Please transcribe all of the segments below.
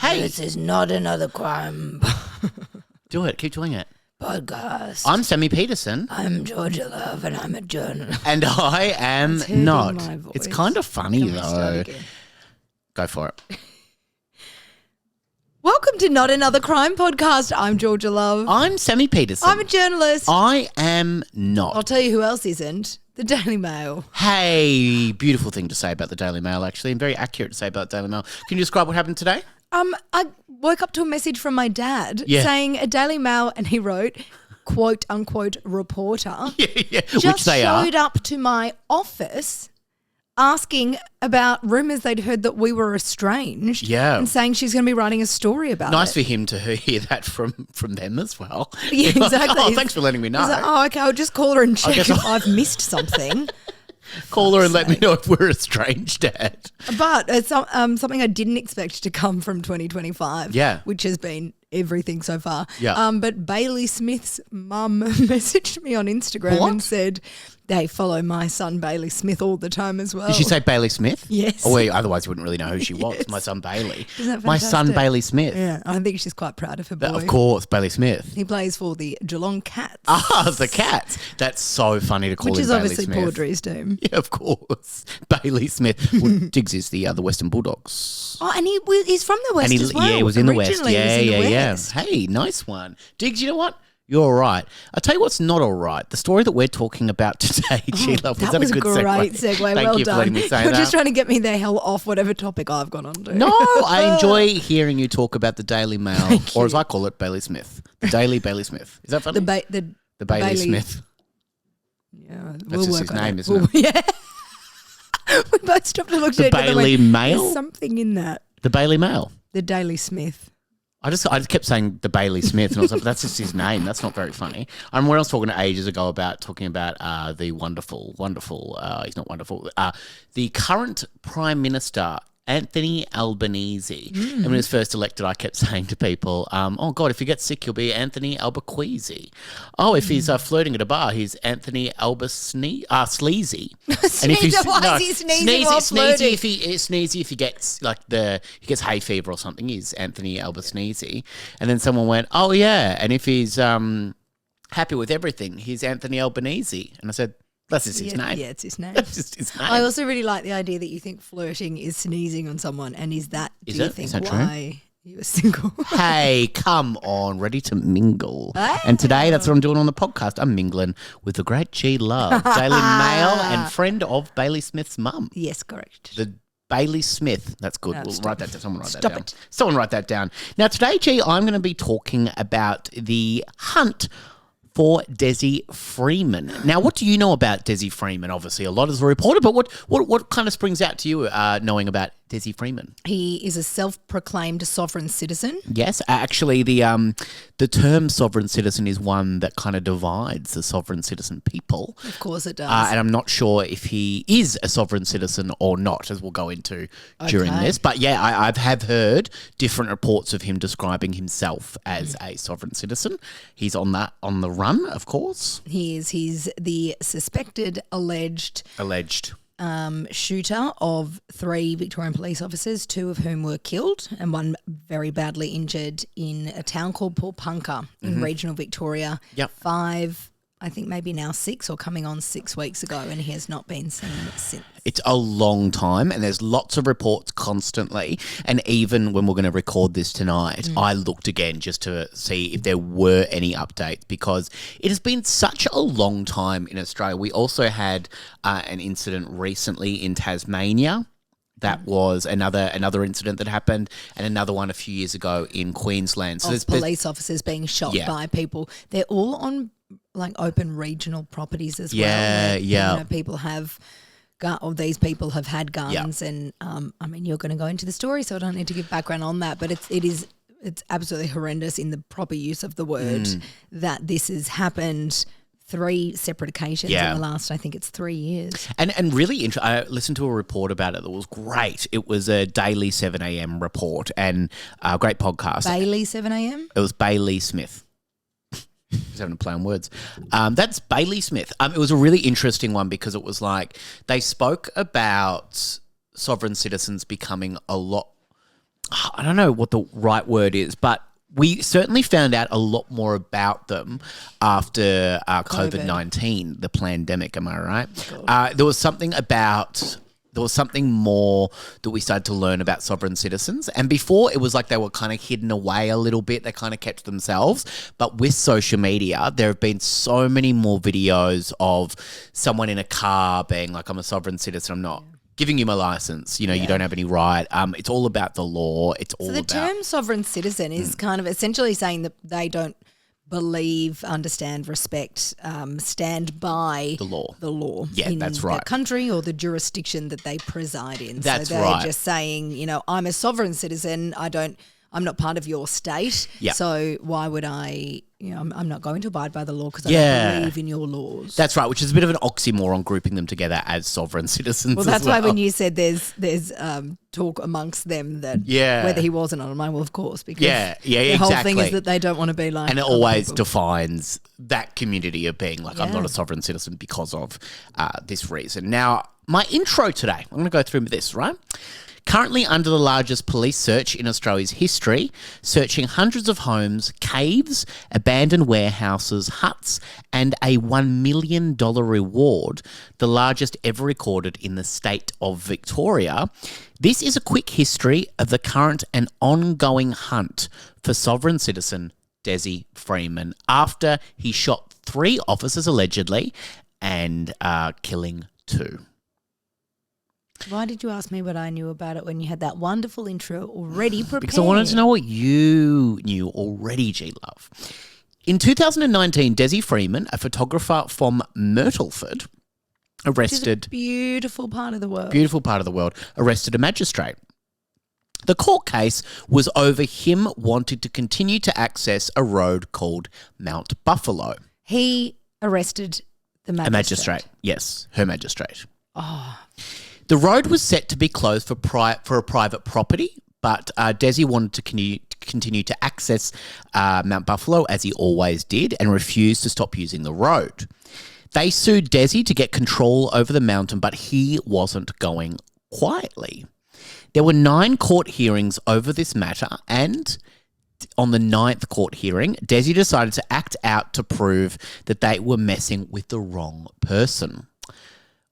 Hey. This is not another crime Do it. Keep doing it. podcast. I'm Sammy Peterson. I'm Georgia Love and I'm a journalist. And I am It's hurting not. my voice. It's kind of funny, Can we start though. again? Go for it. Welcome to Not Another Crime podcast. I'm Georgia Love. I'm Sammy Peterson. I'm a journalist. I am not. I'll tell you who else isn't. The Daily Mail. Hey, beautiful thing to say about the Daily Mail, actually, and very accurate to say about the Daily Mail. Can you describe what happened today? I woke up to a message from my dad Yeah. saying a Daily Mail, and he wrote, quote unquote, reporter. Yeah, Just which they are. showed up to my office asking about rumours they'd heard that we were estranged. Yeah. And saying she's going to be writing a story about Nice it. for him to hear that from them as well. Yeah, You're like, exactly. oh, thanks for letting me know. He's like, oh, okay, I'll just call her and check guess if I've missed something. Call her and let me know if we're estranged, Dad. But it's something I didn't expect to come from 2025. Yeah. Which has been everything so far. Yeah. But Bailey Smith's mum messaged me on Instagram What? and said they follow my son Bailey Smith all the time as well. Did she say Bailey Smith? Yes. Oh, wait, otherwise you wouldn't really know who she was. Yes. My son Bailey. Isn't that My son fantastic? Bailey Smith. Yeah, I think she's quite proud of her boy. Of course, Bailey Smith. He plays for the Geelong Cats. Ah, the Cats. That's so funny to call Which him is Bailey obviously Smith. Paudrey's team. Yeah, of course. Bailey Smith. Well, Diggs is the Western Bulldogs. Oh, and he's from the West And as well. yeah, he was in the West. Originally, Yeah, he was in the yeah. West. Hey, nice one. Diggs, you know what? You're all right. I'll tell you what's not all right. The story that we're talking about today, G-Love. That was a a good great segue? segue. Thank Well you for done. letting me say You're that. just trying to get me the hell off whatever topic I've gone on to. No, I enjoy hearing you talk about the Daily Mail, Thank or you. as I call it, Bailey Smith. The Daily Bailey Smith. Is that funny? the The Bailey Smith. Yeah, That's just his name, isn't it? Yeah. We both stopped and looked The at each other and Bailey went, Mail? There's something in that. The Bailey Mail. The Daily Smith. I just kept saying the Bailey Smith, and I was like, that's just his name. That's not very funny. I remember when I was talking ages ago about the wonderful, he's not wonderful, the current Prime Minister, Anthony Albanese. And when he was first elected, I kept saying to people, oh, God, if he gets sick, he'll be Anthony Albanese. Oh, if he's flirting at a bar, he's Anthony Sleazy. And if he's Why is he sneezing while flirting? Sneezy if he gets he gets hay fever or something, he's Anthony Albanese. And then someone went, oh yeah, and if he's happy with everything, he's Anthony Albanese. And I said, that's just his name. Yeah, it's his name. That's just his name. I also really like the idea that you think flirting is sneezing on someone, and do Is you it? think Is that true? why you were single? Hey, come on, ready to mingle. And today, that's what I'm doing on the podcast. I'm mingling with the great G Love, Daily Mail, and friend of Bailey Smith's mum. Yes, correct. The Bailey Smith. That's good. No, We'll stop. write that down. Someone write that Stop down. it. Someone write that down. Now, today, G, I'm going to be talking about the hunt for Dezi Freeman. Now, what do you know about Dezi Freeman? Obviously, a lot as a reporter, but what kind of springs out to you knowing about Dezi Freeman? He is a self-proclaimed sovereign citizen. Yes, actually, the term sovereign citizen is one that kind of divides the sovereign citizen people. Of course it does. And I'm not sure if he is a sovereign citizen or not, as we'll go into during Okay. this. But yeah, I have heard different reports of him describing himself as a sovereign citizen. He's on the run, of course. He's the suspected alleged shooter of 3 Victorian police officers, 2 of whom were killed and 1 very badly injured in a town called Pulpunka in regional Victoria. Yep. 5, I think maybe now 6 or coming on 6 weeks ago, and he has not been seen since. It's a long time, and there's lots of reports constantly. And even when we're going to record this tonight, I looked again just to see if there were any updates, because it has been such a long time in Australia. We also had an incident recently in Tasmania. That was another incident that happened, and another one a few years ago in Queensland. So Of police officers being shot Yeah. by people. They're all on open regional properties as well. Yeah, Like, yeah. People have these people have had guns, and you're going to go into the story, so I don't need to give background on that. But it's absolutely horrendous in the proper use of the word that this has happened 3 separate occasions in the last, I think it's 3 years. And really, I listened to a report about it that was great. It was a daily 7 a.m. report and a great podcast. Bailey 7 a.m.? It was Bailey Smith. Just having to play on words. That's Bailey Smith. It was a really interesting one because it was like they spoke about sovereign citizens becoming a lot I don't know what the right word is, but we certainly found out a lot more about them after COVID-19, the pandemic. Am I right? There was something more that we started to learn about sovereign citizens. And before, it was like they were kind of hidden away a little bit. They kind of kept to themselves. But with social media, there have been so many more videos of someone in a car being like, I'm a sovereign citizen. I'm not giving you my license. You know, you don't have any right. It's all about the law. It's all about... So the term sovereign citizen is kind of essentially saying that they don't believe, understand, respect, stand by the law. Yeah, in that's right. the country or the jurisdiction that they preside in. That's so they're right. just saying, you know, I'm a sovereign citizen. I'm not part of your state. Yeah. So why would I, you know, I'm not going to abide by the law because I don't believe in your laws. That's right, which is a bit of an oxymoron grouping them together as sovereign citizens. Well, that's why when you said there's talk amongst them that whether he was or not, I'm like, well, of course, because the whole thing is that they don't want to be like, and it always defines that community of being like, I'm not a sovereign citizen because of this reason. Now, my intro today, I'm going to go through this, right? Currently under the largest police search in Australia's history, searching hundreds of homes, caves, abandoned warehouses, huts, and a $1 million reward, the largest ever recorded in the state of Victoria. This is a quick history of the current and ongoing hunt for sovereign citizen Dezi Freeman after he shot 3 officers allegedly and killing 2. Why did you ask me what I knew about it when you had that wonderful intro already prepared? Because I wanted to know what you knew already, G-Love. In 2019, Dezi Freeman, a photographer from Myrtleford, arrested... beautiful part of the world. Beautiful part of the world. Arrested a magistrate. The court case was over him wanting to continue to access a road called Mount Buffalo. He arrested the magistrate. A magistrate, yes, her magistrate. Oh. The road was set to be closed for a private property, but Dezi wanted to continue to access Mount Buffalo as he always did and refused to stop using the road. They sued Dezi to get control over the mountain, but he wasn't going quietly. There were 9 court hearings over this matter, and on the 9th court hearing, Dezi decided to act out to prove that they were messing with the wrong person.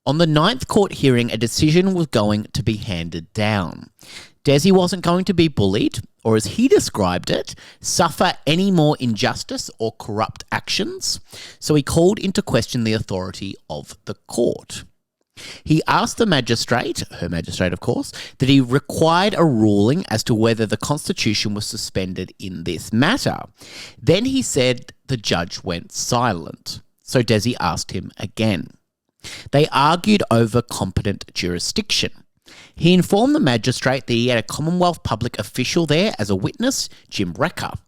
On the 9th court hearing, a decision was going to be handed down. Dezi wasn't going to be bullied, or as he described it, suffer any more injustice or corrupt actions, so he called into question the authority of the court. He asked the magistrate, her magistrate of course, that he required a ruling as to whether the Constitution was suspended in this matter. Then he said the judge went silent, so Dezi asked him again. They argued over competent jurisdiction. He informed the magistrate that he had a Commonwealth public official there as a witness, Jim Recker.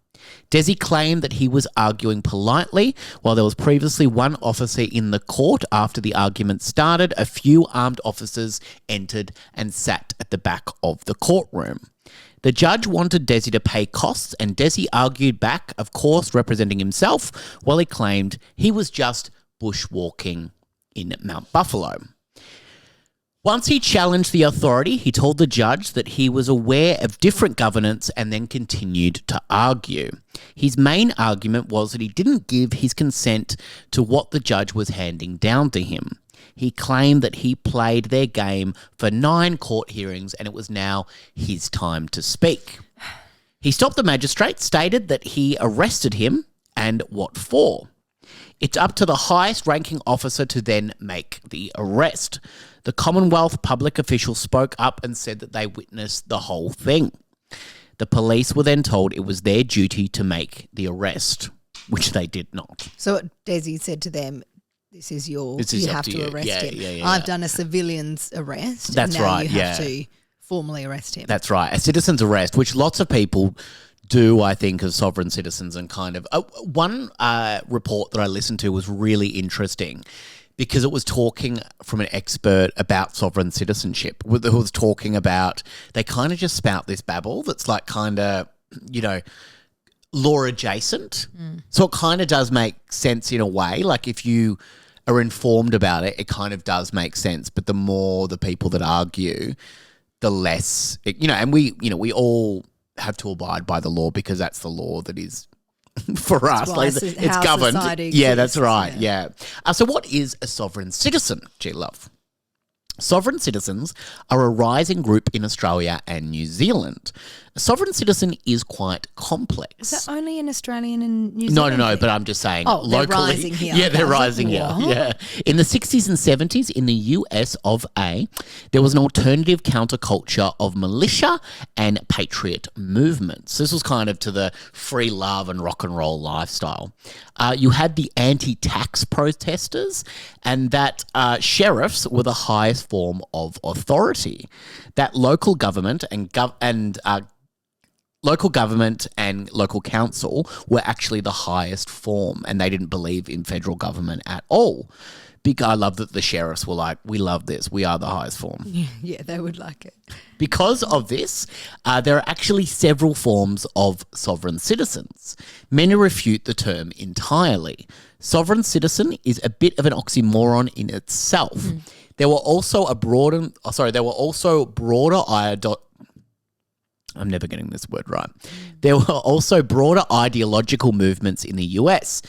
Dezi claimed that he was arguing politely while there was previously one officer in the court. After the argument started, a few armed officers entered and sat at the back of the courtroom. The judge wanted Dezi to pay costs, and Dezi argued back, of course representing himself, while he claimed he was just bushwalking in Mount Buffalo. Once he challenged the authority, he told the judge that he was aware of different governance and then continued to argue. His main argument was that he didn't give his consent to what the judge was handing down to him. He claimed that he played their game for 9 court hearings and it was now his time to speak. He stopped the magistrate, stated that he arrested him and what for. It's up to the highest ranking officer to then make the arrest. The Commonwealth public official spoke up and said that they witnessed the whole thing. The police were then told it was their duty to make the arrest, which they did not. So Dezi said to them, you have to arrest him. Yeah. I've done a civilian's arrest. That's and now right, you have to formally arrest him. That's right. A citizen's arrest, which lots of people do, I think, as sovereign citizens, and kind of one report that I listened to was really interesting because it was talking from an expert about sovereign citizenship, who was talking about, they kind of just spout this babble that's like kind of, law adjacent. So it kind of does make sense in a way. Like if you are informed about it, it kind of does make sense. But the more the people that argue, the less, and we all have to abide by the law because that's the law that is for us. why It's how governed. society Yeah, that's exists, right. Yeah. So what is a sovereign citizen, G-Love? Sovereign citizens are a rising group in Australia and New Zealand. A sovereign citizen is quite complex. Is that only in Australian and New No, Zealand? but I'm just saying Oh, they're locally. rising here. Yeah, they're Okay. rising here. What? Yeah. In the 60s and 70s in the US of A, there was an alternative counterculture of militia and patriot movements. This was kind of to the free love and rock and roll lifestyle. You had the anti-tax protesters, and that sheriffs were the highest form of authority. That local government and local council were actually the highest form, and they didn't believe in federal government at all. I love that the sheriffs were like, we love this. We are the highest form. Yeah, they would like it. Because of this, there are actually several forms of sovereign citizens. Many refute the term entirely. Sovereign citizen is a bit of an oxymoron in itself. There were also broader I'm never getting this word right. There were also broader ideological movements in the US.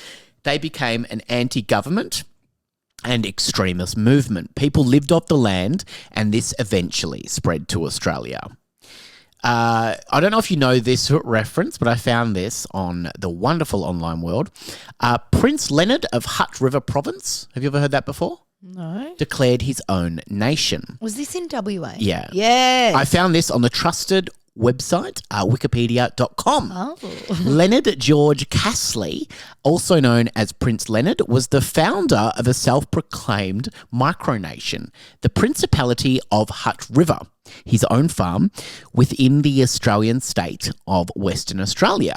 They became an anti-government and extremist movement. People lived off the land, and this eventually spread to Australia. I don't know if you know this reference, but I found this on the wonderful online world. Prince Leonard of Hutt River Province, have you ever heard that before? No. Declared his own nation. Was this in WA? Yeah. Yes. I found this on the trusted website, wikipedia.com. Oh. Leonard George Castley, also known as Prince Leonard, was the founder of a self-proclaimed micronation, the Principality of Hutt River, his own farm within the Australian state of Western Australia.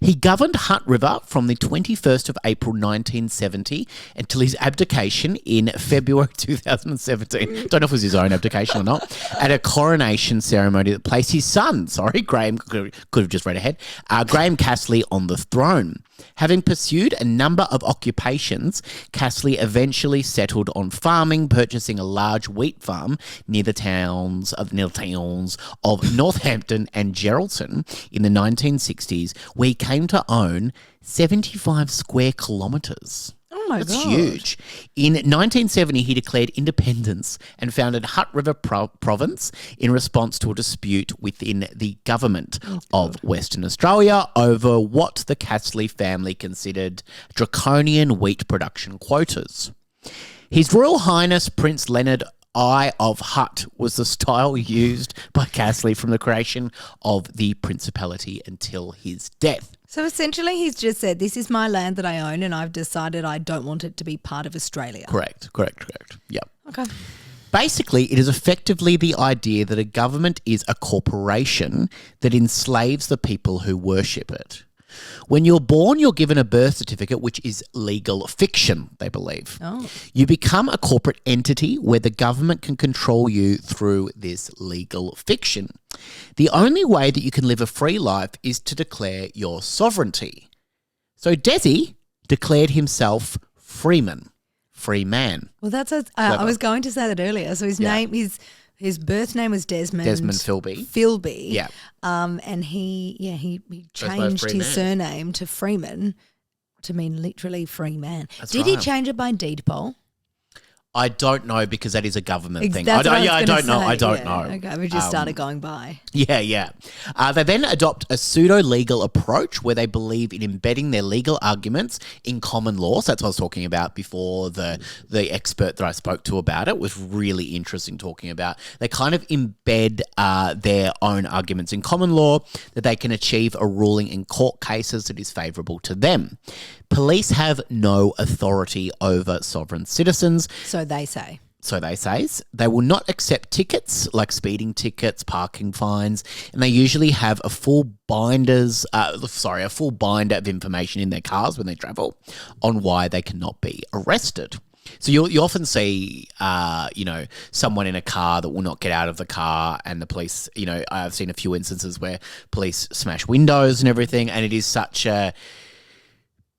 He governed Hutt River from the 21st of April 1970 until his abdication in February 2017. Don't know if it was his own abdication or not. At a coronation ceremony that placed his son, Graham, could have just read ahead, Graham Castley on the throne. Having pursued a number of occupations, Castley eventually settled on farming, purchasing a large wheat farm near the towns of Northampton and Geraldton in the 1960s, where he came to own 75 square kilometres. Oh my That's God. huge. In 1970, he declared independence and founded Hutt River Province in response to a dispute within the government of Western Australia over what the Castley family considered draconian wheat production quotas. His Royal Highness Prince Leonard I of Hutt was the style used by Castley from the creation of the Principality until his death. So essentially he's just said, this is my land that I own and I've decided I don't want it to be part of Australia. Correct. Yep. Okay. Basically, it is effectively the idea that a government is a corporation that enslaves the people who worship it. When you're born, you're given a birth certificate, which is legal fiction, they believe. Oh. You become a corporate entity where the government can control you through this legal fiction. The only way that you can live a free life is to declare your sovereignty. So Dezi declared himself Freeman, free man. Well, I was going to say that earlier. So his name, his birth name was Desmond Philby. Philby. Yeah. And he changed free his man. surname to Freeman to mean literally free man. That's Did he right. change it by deed poll? I don't know because that is a government thing. That's what I was don't gonna know. I say, don't yeah. know. Okay, we just started going by. Yeah. They then adopt a pseudo-legal approach where they believe in embedding their legal arguments in common law. So that's what I was talking about before. The expert that I spoke to about it was really interesting talking about. They kind of embed their own arguments in common law that they can achieve a ruling in court cases that is favourable to them. Police have no authority over sovereign citizens. So they say. They will not accept tickets like speeding tickets, parking fines, and they usually have a full binder of information in their cars when they travel on why they cannot be arrested. So you often see, someone in a car that will not get out of the car, and the police, I've seen a few instances where police smash windows and everything, and it is such a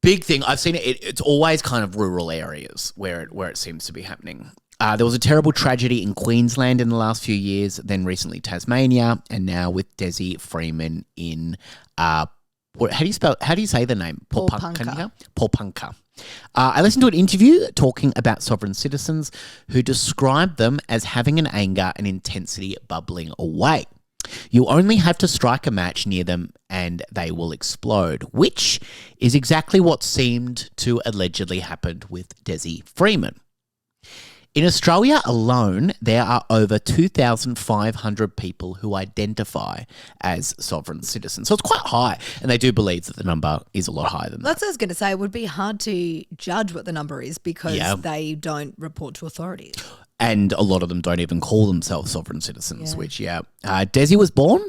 big thing. I've seen it. It's always kind of rural areas where it seems to be happening. There was a terrible tragedy in Queensland in the last few years, then recently Tasmania, and now with Dezi Freeman in how do you say the name? Paulpunka. Paulpunka. I listened to an interview talking about sovereign citizens who described them as having an anger and intensity bubbling away. You only have to strike a match near them and they will explode, which is exactly what seemed to allegedly happen with Dezi Freeman. In Australia alone, there are over 2,500 people who identify as sovereign citizens. So it's quite high, and they do believe that the number is a lot higher than that. That's what I was going to say. It would be hard to judge what the number is because they don't report to authorities. And a lot of them don't even call themselves sovereign citizens, Dezi was born,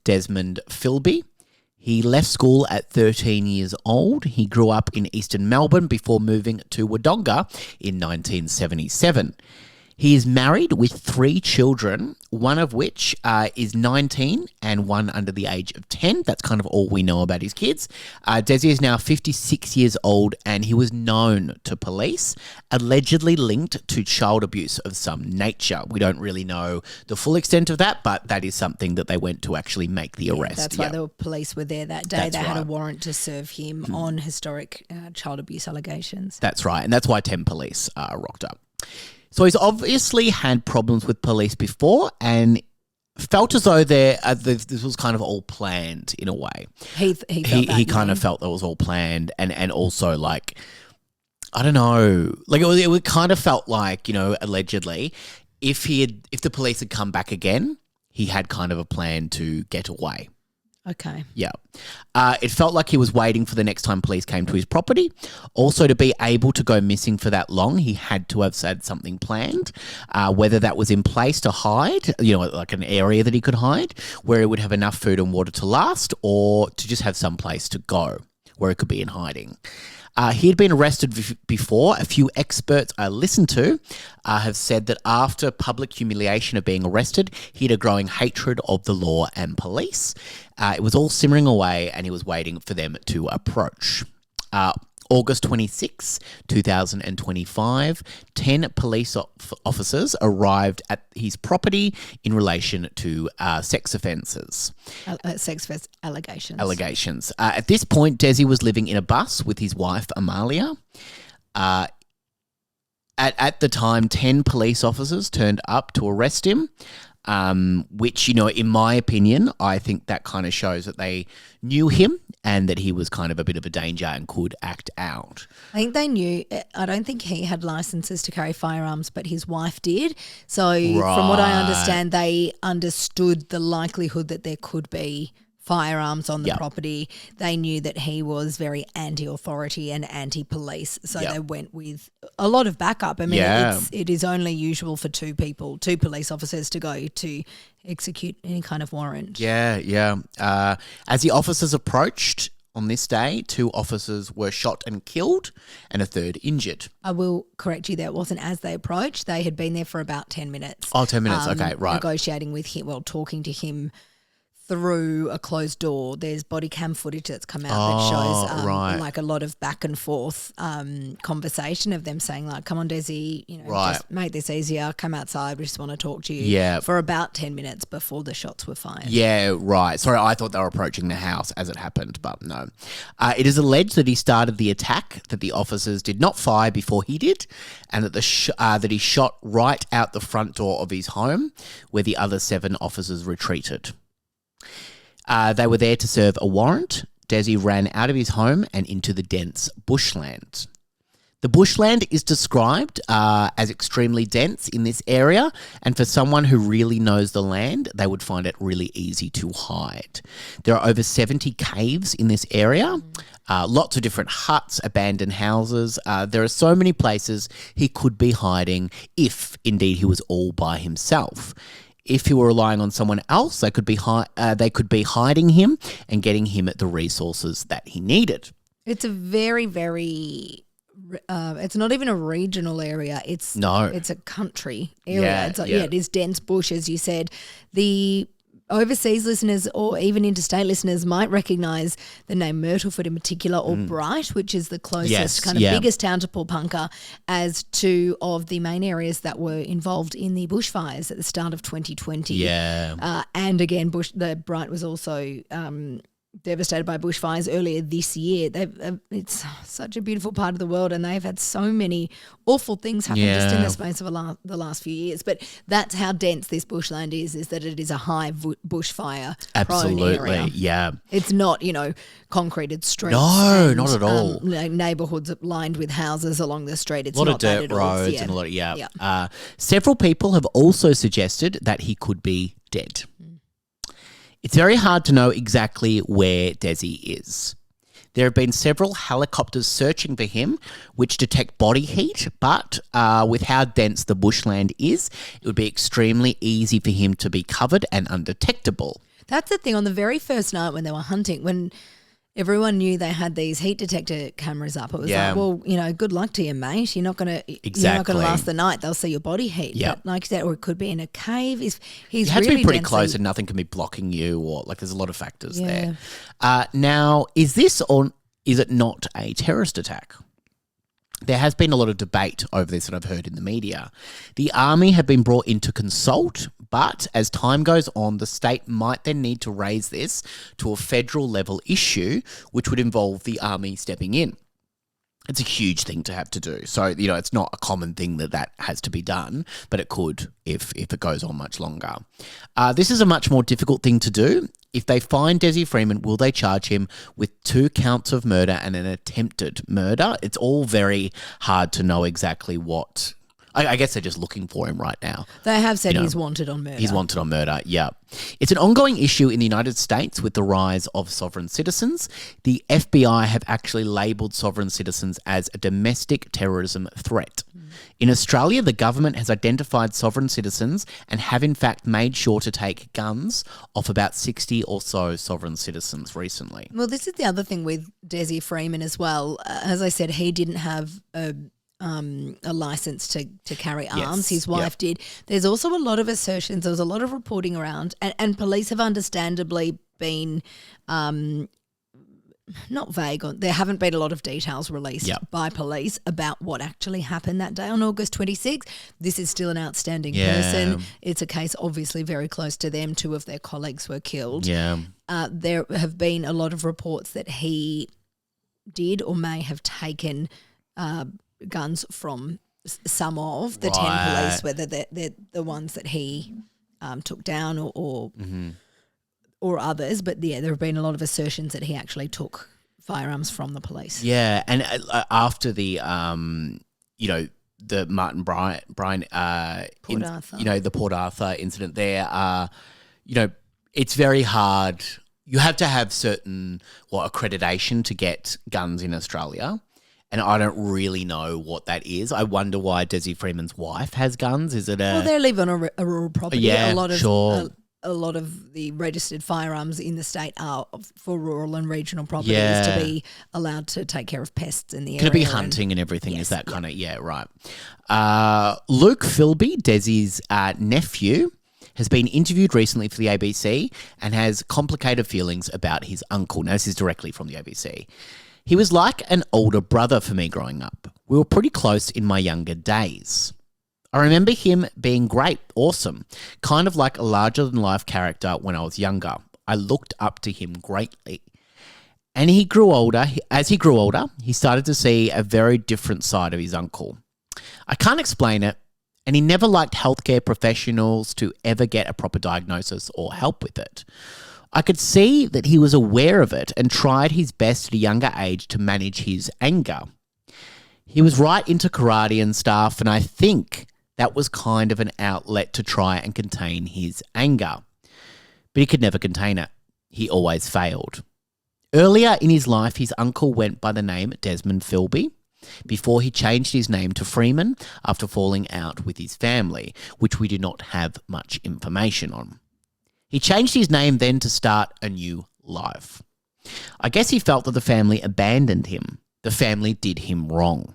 Desmond Philby. He left school at 13 years old. He grew up in eastern Melbourne before moving to Wodonga in 1977. He is married with 3 children, one of which is 19 and one under the age of 10. That's kind of all we know about his kids. Dezi is now 56 years old and he was known to police, allegedly linked to child abuse of some nature. We don't really know the full extent of that, but that is something that they went to actually make the arrest. That's why the police were there that day. That's they had a right. warrant to serve him on historic child abuse allegations. That's right, and that's why 10 police rocked up. So he's obviously had problems with police before and felt as though this was kind of all planned in a way. He kind of felt that was all planned and also like, I don't know, like it kind of felt like, allegedly, if the police had come back again, he had kind of a plan to get away. Okay. Yeah. It felt like he was waiting for the next time police came to his property. Also, to be able to go missing for that long, he had to have had something planned, whether that was in place to hide, like an area that he could hide, where he would have enough food and water to last, or to just have some place to go where it could be in hiding. He had been arrested before. A few experts I listened to have said that after public humiliation of being arrested, he had a growing hatred of the law and police. It was all simmering away and he was waiting for them to approach. August 26, 2025, 10 police officers arrived at his property in relation to sex offences. Allegations. At this point, Dezi was living in a bus with his wife, Amalia. At the time, 10 police officers turned up to arrest him. Which, in my opinion, I think that kind of shows that they knew him and that he was kind of a bit of a danger and could act out. I think they knew. I don't think he had licenses to carry firearms, but his wife did. So from what I understand, they understood the likelihood that there could be firearms on the property. They knew that he was very anti-authority and anti-police, so they went with a lot of backup. I mean, it is only usual for two police officers to go to execute any kind of warrant. As the officers approached on this day, 2 officers were shot and killed and a third injured. I will correct you there. It wasn't as they approached. They had been there for about 10 minutes. Oh, 10 minutes. Okay, right. Negotiating with him, talking to him through a closed door. There's body cam footage that's come out that shows like a lot of back and forth conversation of them saying like, come on, Dezi, just make this easier, come outside, we just want to talk to you for about 10 minutes before the shots were fired. Yeah, right. Sorry, I thought they were approaching the house as it happened, but no. It is alleged that he started the attack, that the officers did not fire before he did, and that that he shot right out the front door of his home where the other 7 officers retreated. They were there to serve a warrant. Dezi ran out of his home and into the dense bushland. The bushland is described as extremely dense in this area, and for someone who really knows the land, they would find it really easy to hide. There are over 70 caves in this area, lots of different huts, abandoned houses. There are so many places he could be hiding if, indeed, he was all by himself. If he were relying on someone else, they could be hiding him and getting him the resources that he needed. It's a very, very. It's not even a regional area. It's a country area. It is dense bush, as you said. The overseas listeners or even interstate listeners might recognise the name Myrtleford in particular, or Bright, which is the closest biggest town to Pulpunka, as two of the main areas that were involved in the bushfires at the start of 2020. Yeah. And again, Bright was also devastated by bushfires earlier this year. It's such a beautiful part of the world, and they've had so many awful things happen just in the space of the last few years. But that's how dense this bushland is that it is a high bushfire prone area. Yeah. It's not, concreted streets. No, not at all. Neighbourhoods lined with houses along the street. It's a lot not of dirt that at roads all. and a lot of, several people have also suggested that he could be dead. It's very hard to know exactly where Dezi is. There have been several helicopters searching for him, which detect body heat, but with how dense the bushland is, it would be extremely easy for him to be covered and undetectable. That's the thing. On the very first night when they were hunting, when everyone knew they had these heat detector cameras up, it was like, well, good luck to you, mate. You're not going to last the night. They'll see your body heat. Yep. But like that, or it could be in a cave. He's you have really to be pretty densely close and nothing can be blocking you, or there's a lot of factors there. Now, is this or is it not a terrorist attack? There has been a lot of debate over this that I've heard in the media. The army have been brought in to consult, but as time goes on, the state might then need to raise this to a federal level issue, which would involve the army stepping in. It's a huge thing to have to do. So, it's not a common thing that has to be done, but it could if it goes on much longer. This is a much more difficult thing to do. If they find Dezi Freeman, will they charge him with 2 counts of murder and an attempted murder? It's all very hard to know exactly what. I guess they're just looking for him right now. They have said he's wanted on murder. He's wanted on murder, yeah. It's an ongoing issue in the United States with the rise of sovereign citizens. The FBI have actually labelled sovereign citizens as a domestic terrorism threat. In Australia, the government has identified sovereign citizens and have in fact made sure to take guns off about 60 or so sovereign citizens recently. Well, this is the other thing with Dezi Freeman as well. As I said, he didn't have a license to carry arms. His wife did. There's also a lot of assertions. There was a lot of reporting around, and police have understandably been not vague. There haven't been a lot of details released by police about what actually happened that day on August 26th. This is still an outstanding person. It's a case obviously very close to them. 2 of their colleagues were killed. Yeah. There have been a lot of reports that he did or may have taken guns from some of the 10 police, whether they're the ones that he took down or others. But there have been a lot of assertions that he actually took firearms from the police. Yeah, and after the the Martin Bryan Port Arthur. The Port Arthur incident there, it's very hard. You have to have certain accreditation to get guns in Australia. And I don't really know what that is. I wonder why Dezi Freeman's wife has guns. Is it Well, they live on a rural property. Yeah, A lot of the registered firearms in the state are for rural and regional properties to be allowed to take care of pests in the area. Could it be hunting and everything? Yes, is that kind of right? Luke Philby, Dezi's nephew, has been interviewed recently for the ABC and has complicated feelings about his uncle. Now, this is directly from the ABC. He was like an older brother for me growing up. We were pretty close in my younger days. I remember him being great, awesome, kind of like a larger-than-life character when I was younger. I looked up to him greatly. And he grew older. As he grew older, he started to see a very different side of his uncle. I can't explain it, and he never liked healthcare professionals to ever get a proper diagnosis or help with it. I could see that he was aware of it and tried his best at a younger age to manage his anger. He was right into karate and stuff, and I think that was kind of an outlet to try and contain his anger. But he could never contain it. He always failed. Earlier in his life, his uncle went by the name Desmond Philby before he changed his name to Freeman after falling out with his family, which we do not have much information on. He changed his name then to start a new life. I guess he felt that the family abandoned him. The family did him wrong.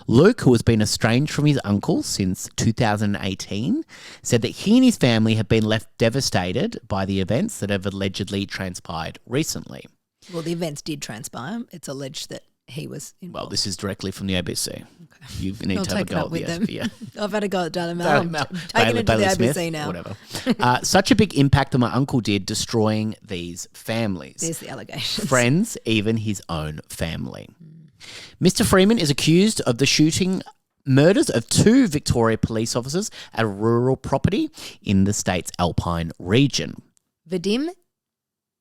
Luke, who has been estranged from his uncle since 2018, said that he and his family have been left devastated by the events that have allegedly transpired recently. Well, the events did transpire. It's alleged that he was involved. Well, this is directly from the ABC. Okay. You need I'll to have a take it go up at with the them. Yeah. I've had a go at Daily Mail. Daily I'm Mail. taking it to the Bailey ABC Smith, now. Whatever. Such a big impact that my uncle did, destroying these families. There's the allegations. Friends, even his own family. Mr. Freeman is accused of the shooting murders of 2 Victoria police officers at a rural property in the state's Alpine region. Vadim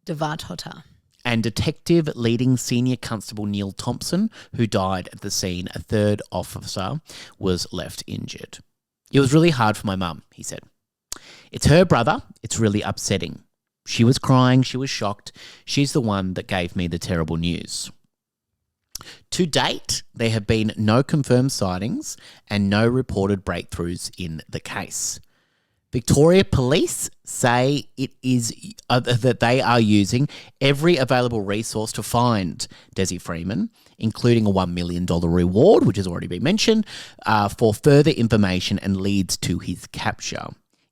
Devatota. And Detective leading Senior Constable Neil Thompson, who died at the scene. A 3rd officer was left injured. It was really hard for my mum, he said. It's her brother. It's really upsetting. She was crying. She was shocked. She's the one that gave me the terrible news. To date, there have been no confirmed sightings and no reported breakthroughs in the case. Victoria Police say it is that they are using every available resource to find Dezi Freeman, including a $1 million reward, which has already been mentioned, for further information and leads to his capture.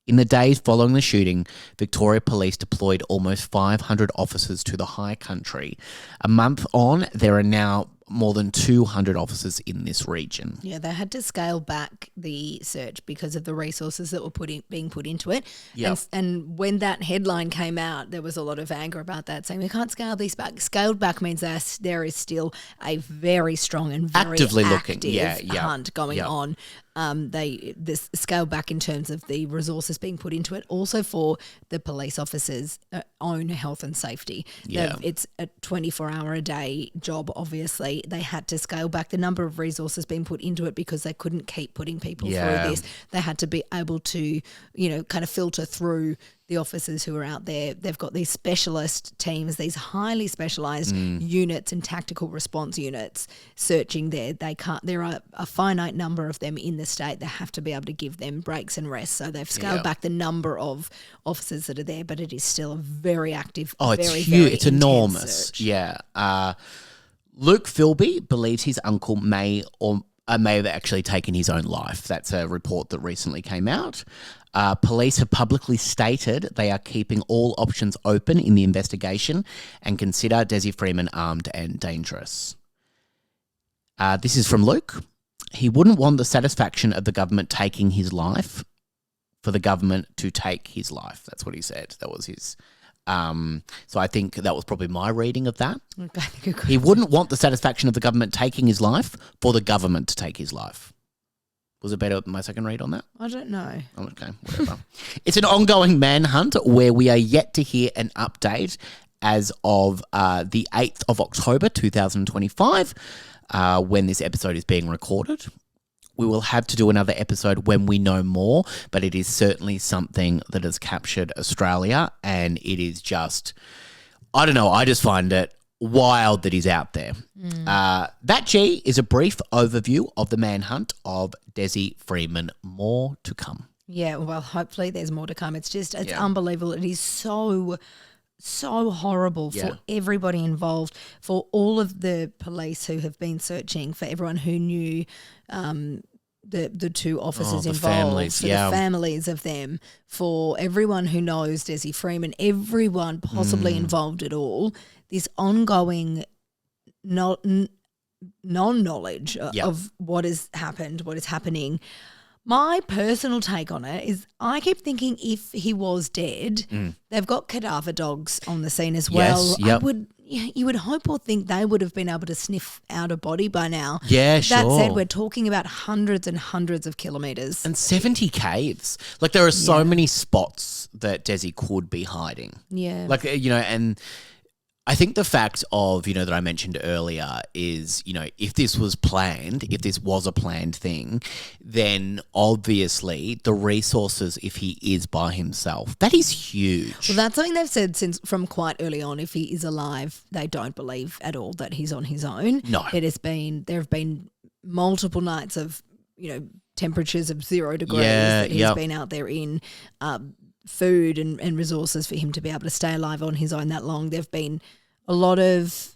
In the days following the shooting, Victoria Police deployed almost 500 officers to the high country. A month on, there are now more than 200 officers in this region. Yeah, they had to scale back the search because of the resources that were being put into it. Yep. And when that headline came out, there was a lot of anger about that, saying we can't scale these back. Scaled back means there is still a very strong and very Actively active looking. hunt going on. This scale back in terms of the resources being put into it, also for the police officers' own health and safety. Yeah. It's a 24-hour-a-day job, obviously. They had to scale back the number of resources being put into it because they couldn't keep putting people through this. They had to be able to, kind of filter through the officers who are out there. They've got these specialist teams, these highly specialised units and tactical response units searching there. There are a finite number of them in the state. They have to be able to give them breaks and rest. So they've scaled back the number of officers that are there, but it is still a very active, it's very, huge. very It's intense enormous. search. Yeah. Luke Philby believes his uncle may have actually taken his own life. That's a report that recently came out. Police have publicly stated they are keeping all options open in the investigation and consider Dezi Freeman armed and dangerous. This is from Luke. He wouldn't want the satisfaction of the government taking his life for the government to take his life. That's what he said. That was his... so I think that was probably my reading of that. Okay, he wouldn't want the satisfaction of the government taking his life for the government to take his life. Was it better my second read on that? I don't know. Okay, whatever. It's an ongoing manhunt where we are yet to hear an update as of the 8th of October 2025 when this episode is being recorded. We will have to do another episode when we know more, but it is certainly something that has captured Australia, and it is just, I don't know, I just find it wild that he's out there. That, G, is a brief overview of the manhunt of Dezi Freeman. More to come. Yeah, well, hopefully there's more to come. It's unbelievable. It is so horrible for everybody involved, for all of the police who have been searching, for everyone who knew the 2 officers involved, families, for the families of them, for everyone who knows Dezi Freeman, everyone possibly involved at all. This ongoing non-knowledge of what has happened, what is happening. My personal take on it is I keep thinking if he was dead, they've got cadaver dogs on the scene as well. Yes, You would hope or think they would have been able to sniff out a body by now. Yeah, sure. That said, we're talking about hundreds and hundreds of kilometres. And 70 caves. Like, there are so many spots that Dezi could be hiding. Yeah. Like, and I think the fact of, that I mentioned earlier is, if this was planned, if this was a planned thing, then obviously the resources, if he is by himself, that is huge. Well, that's something they've said from quite early on. If he is alive, they don't believe at all that he's on his own. No. There have been multiple nights of, temperatures of 0 degrees that he's been out there in, food and resources for him to be able to stay alive on his own that long. There've been a lot of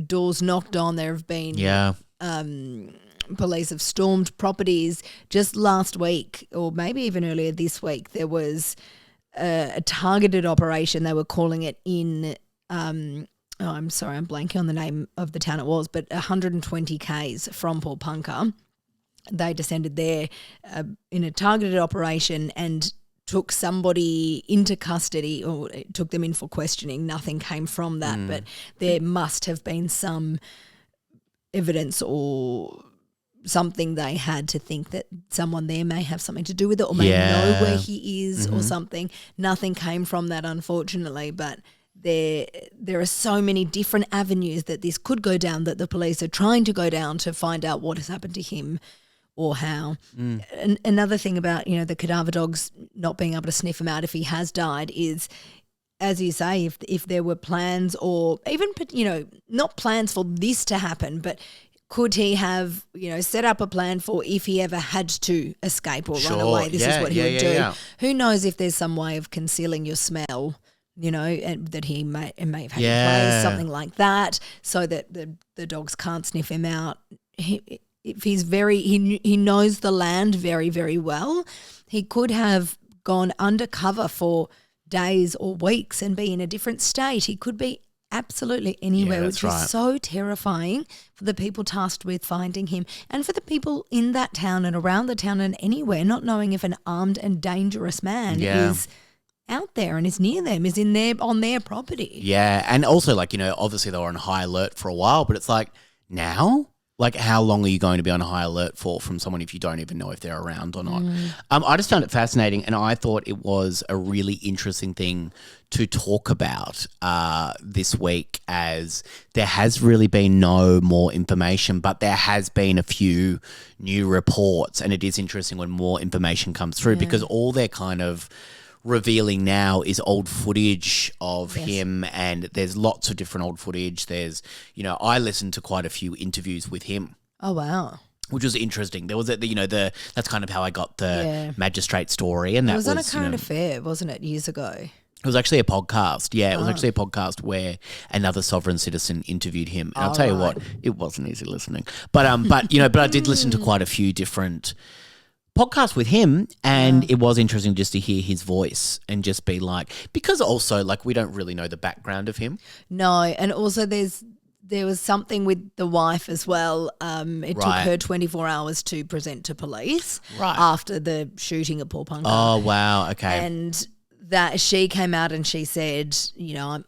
doors knocked on. There have been police have stormed properties. Just last week, or maybe even earlier this week, there was a targeted operation. They were calling it in I'm sorry, I'm blanking on the name of the town it was, but 120 Ks from Paulpunka. They descended there in a targeted operation and took somebody into custody, or took them in for questioning. Nothing came from that, but there must have been some evidence or something they had to think that someone there may have something to do with it, or may know where he is or something. Nothing came from that, unfortunately, but there are so many different avenues that this could go down, that the police are trying to go down to find out what has happened to him or how. Another thing about, the cadaver dogs not being able to sniff him out if he has died is, as you say, if there were plans, or even, not plans for this to happen, but could he have, set up a plan for if he ever had to escape or run away? This is what he would do. Yeah. Who knows if there's some way of concealing your smell, and that he may have had in place, something like that, so that the dogs can't sniff him out. If he's he knows the land very, very well, he could have gone undercover for days or weeks and be in a different state. He could be absolutely anywhere, which is so terrifying for the people tasked with finding him, and for the people in that town and around the town and anywhere, not knowing if an armed and dangerous man is out there and is near them, is on their property. Yeah, and also, obviously they were on high alert for a while, but it's like, now? Like, how long are you going to be on high alert for from someone if you don't even know if they're around or not? I just found it fascinating, and I thought it was a really interesting thing to talk about this week, as there has really been no more information, but there has been a few new reports, and it is interesting when more information comes through, because all they're kind of revealing now is old footage of him, and there's lots of different old footage. There's, I listened to quite a few interviews with him. Oh, wow. Which was interesting. There was that's kind of how I got the magistrate story, and that was on a current affair, wasn't it, years ago? It was actually a podcast. Yeah, it was actually a podcast where another sovereign citizen interviewed him. And I'll tell you what, it wasn't easy listening. But I did listen to quite a few different podcast with him, and it was interesting just to hear his voice and just be like, because also we don't really know the background of him. No, and also there was something with the wife as well. It took her 24 hours to present to police after the shooting at Paulpunka. Oh, wow, okay. And that she came out and she said,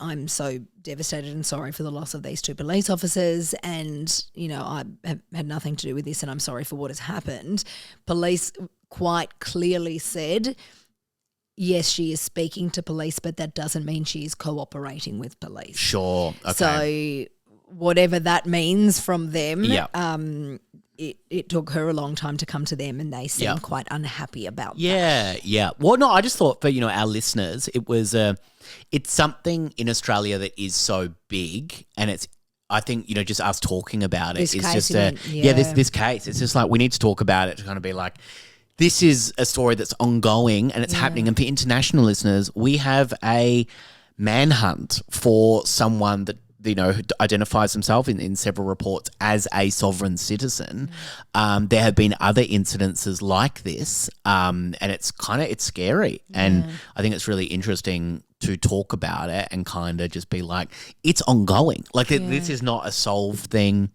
I'm so devastated and sorry for the loss of these two police officers, and, I have had nothing to do with this, and I'm sorry for what has happened. Police quite clearly said, yes, she is speaking to police, but that doesn't mean she is cooperating with police. Sure, okay. So whatever that means from them, it took her a long time to come to them, and they seemed quite unhappy about that. Yeah. Well, no, I just thought for, our listeners, it's something in Australia that is so big, and I think, just us talking about it is just this case. It's just like, we need to talk about it to kind of be like, this is a story that's ongoing and it's happening. And for international listeners, we have a manhunt for someone that, who identifies himself in several reports as a sovereign citizen. There have been other incidences like this, and it's scary. And I think it's really interesting to talk about it and kind of just be like, it's ongoing. This is not a solved thing.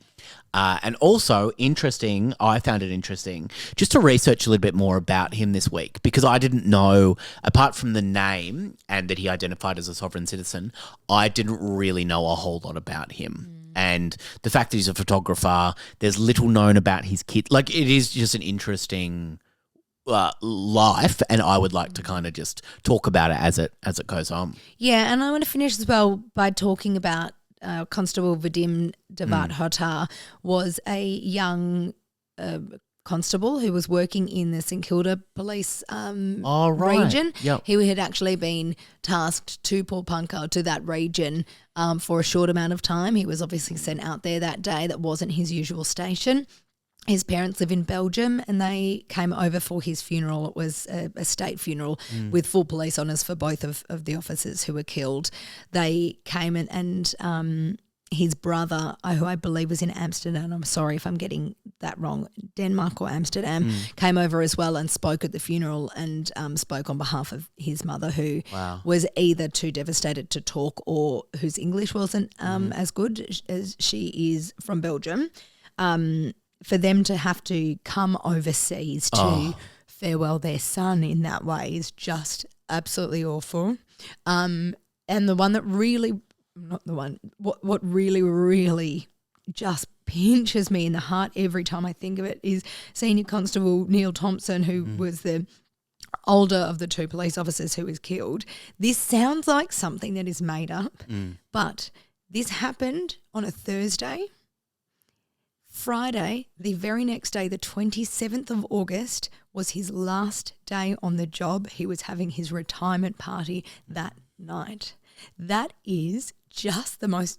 And also interesting, I found it interesting just to research a little bit more about him this week, because I didn't know, apart from the name and that he identified as a sovereign citizen, I didn't really know a whole lot about him. And the fact that he's a photographer, there's little known about his kid. It is just an interesting life, and I would like to kind of just talk about it as it goes on. Yeah, and I want to finish as well by talking about Constable Vadim Devat-Hotar was a young constable who was working in the St Kilda police region. Yep. He had actually been tasked to Paulpunka, to that region, for a short amount of time. He was obviously sent out there that day. That wasn't his usual station. His parents live in Belgium, and they came over for his funeral. It was a state funeral with full police honours for both of the officers who were killed. They came and his brother, who I believe was in Amsterdam, I'm sorry if I'm getting that wrong, Denmark or Amsterdam, came over as well and spoke at the funeral and spoke on behalf of his mother, who was either too devastated to talk or whose English wasn't as good as she is from Belgium. For them to have to come overseas to farewell their son in that way is just absolutely awful. And the one that really – not the one. What really just pinches me in the heart every time I think of it is Senior Constable Neil Thompson, who was the older of the two police officers who was killed. This sounds like something that is made up, but this happened on a Thursday. Friday, the very next day, the 27th of August, was his last day on the job. He was having his retirement party that night. That is just the most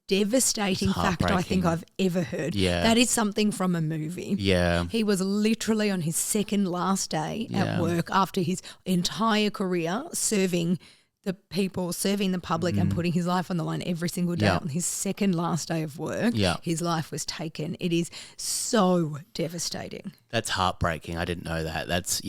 devastating fact I think I've ever heard. Yeah. That is something from a movie. Yeah. He was literally on his second last day at work after his entire career serving the people, serving the public and putting his life on the line every single day. On his second last day of work, his life was taken. It is so devastating. That's heartbreaking. I didn't know that. That's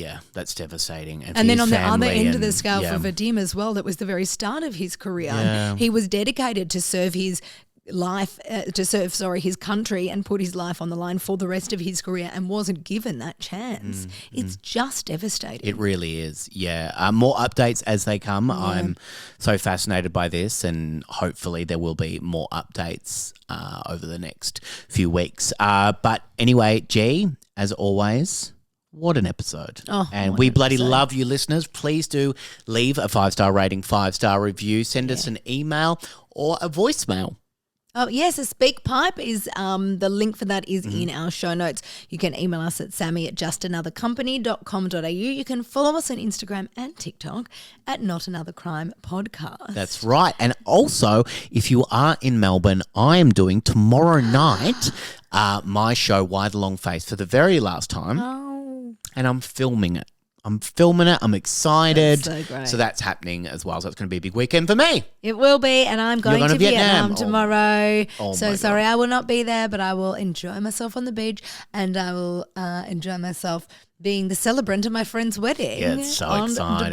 devastating. And then on the other end of the scale for Vadim as well, that was the very start of his career. Yeah. He was dedicated to serve his life his country and put his life on the line for the rest of his career and wasn't given that chance. It's just devastating. It really is. Yeah. More updates as they come. Yeah. I'm so fascinated by this, and hopefully there will be more updates over the next few weeks. But anyway, G, as always, what an episode. And we bloody love you, listeners. Please do leave a 5-star rating, 5-star review. Send us an email or a voicemail. Oh, yes, a speak pipe is the link for that is in our show notes. You can email us at sammy@justanothercompany.com.au. You can follow us on Instagram and TikTok at Not Another Crime Podcast. That's right. And also, if you are in Melbourne, I am doing tomorrow night my show, Why the Long Face, for the very last time. Oh. And I'm filming it. I'm excited. That's so great. So that's happening as well. So it's going to be a big weekend for me. It will be, and I'm going to Vietnam tomorrow. So sorry, God. I will not be there, but I will enjoy myself on the beach, and I will enjoy myself being the celebrant of my friend's wedding. Yeah, it's so exciting.